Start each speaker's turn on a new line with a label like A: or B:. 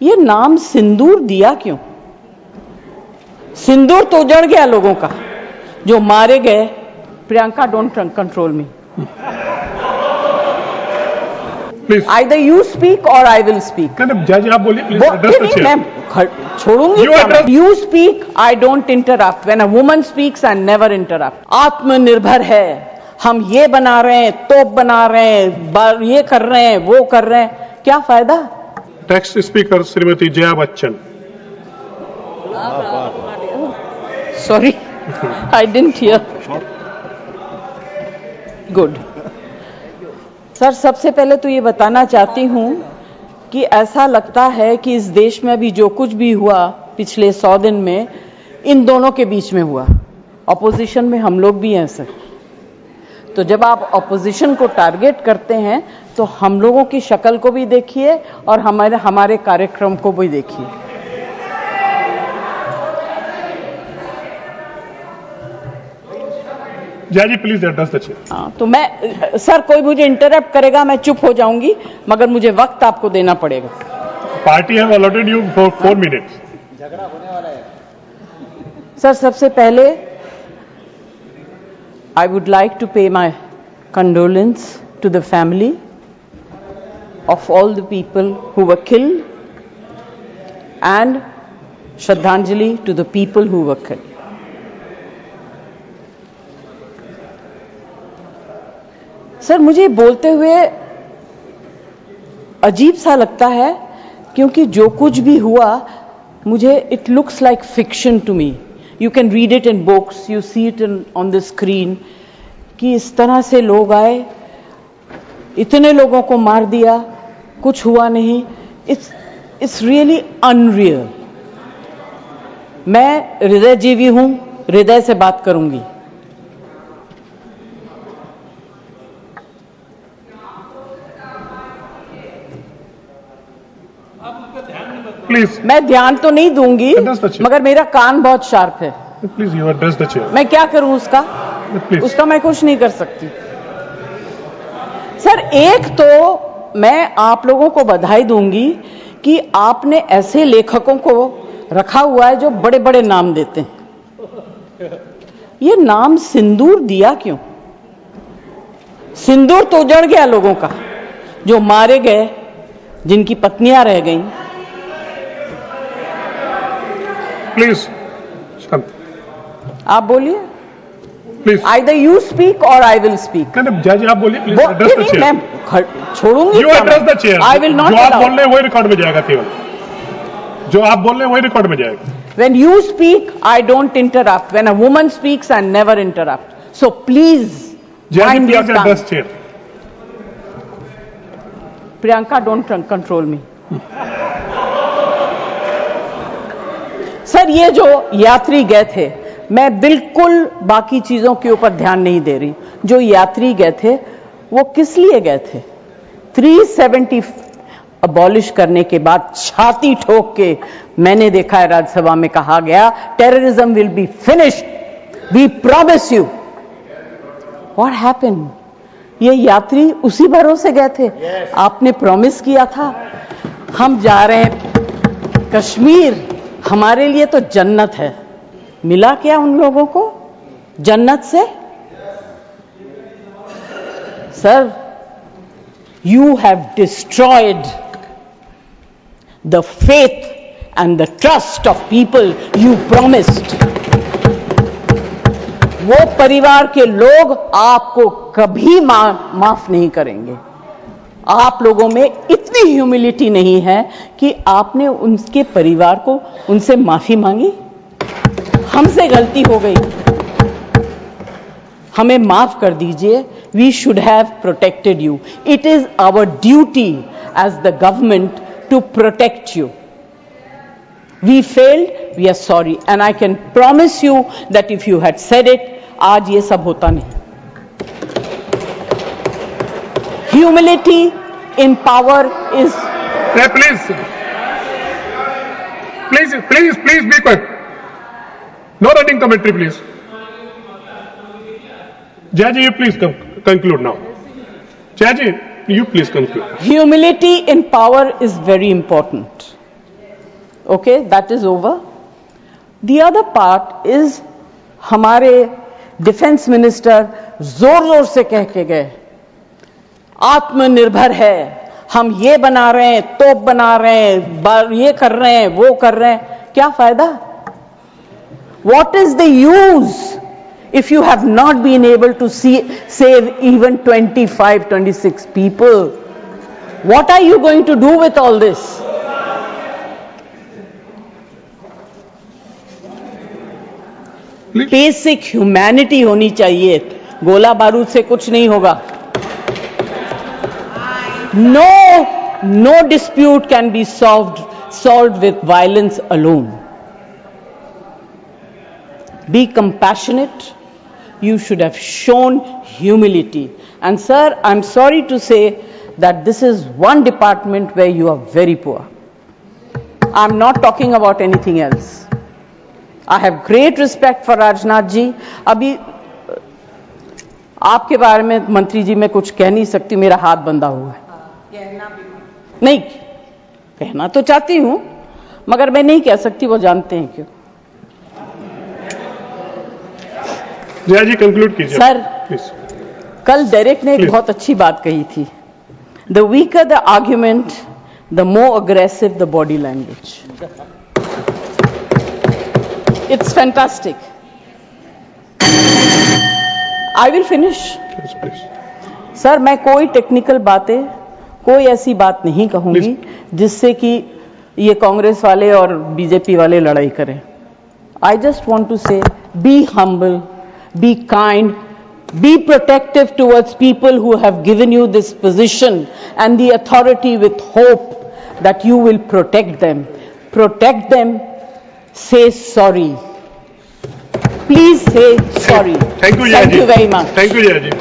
A: ये नाम सिंदूर दिया क्यों? सिंदूर तो उजड़ गया लोगों का जो मारे गए। Priyanka, don't control me.
B: Please
A: either you speak और आई विल स्पीक।
B: जज आप बोलिए प्लीज एड्रेस द चेयर।
A: मैं छोड़ूंगी।
B: You
A: you speak, I don't interrupt. When a woman speaks I never interrupt. आत्मनिर्भर है, हम ये बना रहे हैं, तोप बना रहे हैं, ये कर रहे हैं, वो कर रहे हैं, क्या फायदा?
B: Next speaker Shrimati Jaya Bachchan.
A: Sorry, I didn't here. Good. Sir, सबसे पहले तो ये बताना चाहती हूं कि ऐसा लगता है कि इस देश में अभी जो कुछ भी हुआ पिछले 100 दिन में इन दोनों के बीच में हुआ। ऑपोजिशन में हम लोग भी हैं सर, तो जब आप ऑपोजिशन को टारगेट करते हैं तो हम लोगों की शक्ल को भी देखिए और हमारे कार्यक्रम को भी देखिए।
B: जया जी प्लीज एड्रेस द चेयर।
A: हाँ, तो मैं सर, कोई मुझे इंटरप्ट करेगा मैं चुप हो जाऊंगी, मगर मुझे वक्त आपको देना पड़ेगा।
B: Party have allotted you for 4 minutes.
C: झगड़ा होने वाला है
A: सर, सबसे पहले I would like to pay my condolence to the family of all the people who were killed and Shraddhanjali to the people who were killed. Sir, मुझे बोलते हुए अजीब सा लगता है क्योंकि जो कुछ भी हुआ मुझे it looks like fiction to me. You can read it in books, you see it on the screen कि इस तरह से लोग आए, इतने लोगों को मार दिया, कुछ हुआ नहीं। It's really unreal। मैं हृदयजीवी हूं, हृदय से बात करूंगी।
B: प्लीज
A: मैं ध्यान तो नहीं दूंगी, मगर मेरा कान बहुत शार्प है।
B: Please you address the chair.
A: मैं क्या करूं उसका?
B: प्लीज
A: उसका मैं कुछ नहीं कर सकती। सर, एक तो मैं आप लोगों को बधाई दूंगी कि आपने ऐसे लेखकों को रखा हुआ है जो बड़े बड़े नाम देते हैं। ये नाम सिंदूर दिया क्यों? सिंदूर तो उजड़ गया लोगों का जो मारे गए, जिनकी पत्नियां रह गईं।
B: प्लीज
A: आप बोलिए।
B: प्लीज
A: आइदर यू स्पीक और आई विल स्पीक।
B: जज आप बोलिए प्लीज एड्रेस द चेयर।
A: मैं छोड़ूंगी।
B: You address the chair.
A: I will not.
B: जो आप बोल रहे हैं वही रिकॉर्ड में जाएगा, केवल जो आप बोल रहे हैं वही रिकॉर्ड में जाएगा।
A: When you speak, I don't interrupt. When a woman speaks, I never interrupt. So please mind your tongue.
B: Address chair.
A: Priyanka, don't control me. Sir, ये जो यात्री गए थे, मैं बिल्कुल बाकी चीजों के ऊपर ध्यान नहीं दे रही। जो यात्री गए थे वो किस लिए गए थे? 370 अबॉलिश करने के बाद छाती ठोक के मैंने देखा है राज्यसभा में कहा गया terrorism will be finished, we promise you. What happened? ये यात्री उसी भरोसे गए थे। आपने प्रॉमिस किया था हम जा रहे हैं कश्मीर, हमारे लिए तो जन्नत है। मिला क्या उन लोगों को जन्नत से? Sir, you have destroyed the faith and the trust of people you promised। वो परिवार के लोग आपको कभी माफ नहीं करेंगे। आप लोगों में इतनी ह्यूमिलिटी नहीं है कि आपने उनके परिवार को उनसे माफी मांगी। हमसे गलती हो गई, हमें माफ कर दीजिए। We should have protected you. It is our duty as the government to protect you. We failed, we are sorry, and I can promise you that if you had said it, आज ये सब होता नहीं। Humility in power is.
B: Please be quiet. No running commentary, please. Jaji, you please conclude now. Jaji, you please conclude.
A: Humility in power is very important. Okay, that is over. The other part is हमारे defence minister जोर जोर से कह के गए आत्मनिर्भर है, हम ये बना रहे हैं, तोप बना रहे हैं, ये कर रहे हैं, वो कर रहे हैं. क्या फायदा? What is the use if you have not been able to save even 25, 26 people? What are you going to do with all this? Basic humanity होनी चाहिए. गोला बारूद से कुछ नहीं होगा. No dispute can be solved with violence alone. Be compassionate. You should have shown humility. And sir, I'm sorry to say that this is one department where you are very poor. I'm not talking about anything else. I have great respect for Rajnath ji. अभी आपके बारे में मंत्री जी मैं कुछ कह नहीं सकती, मेरा हाथ बंधा हुआ है. नहीं कहना तो चाहती हूं मगर मैं नहीं कह सकती, वो जानते हैं क्यों.
B: जया जी कंक्लूड कीजिए
A: सर,
B: प्लीज.
A: कल डेरेक ने एक बहुत अच्छी बात कही थी. The weaker the argument, the more aggressive the body language. It's fantastic. I will finish.
B: Yes, please.
A: Sir, मैं कोई टेक्निकल बातें, कोई ऐसी बात नहीं कहूंगी जिससे कि ये कांग्रेस वाले और बीजेपी वाले लड़ाई करें. I just want to say, be humble, be kind, be protective towards people who have given you this position and the authority with hope that you will protect them. Protect them. Say sorry. Please say sorry.
B: Thank you, Jaya ji.
A: Thank you very much.
B: Thank you, Jaya ji.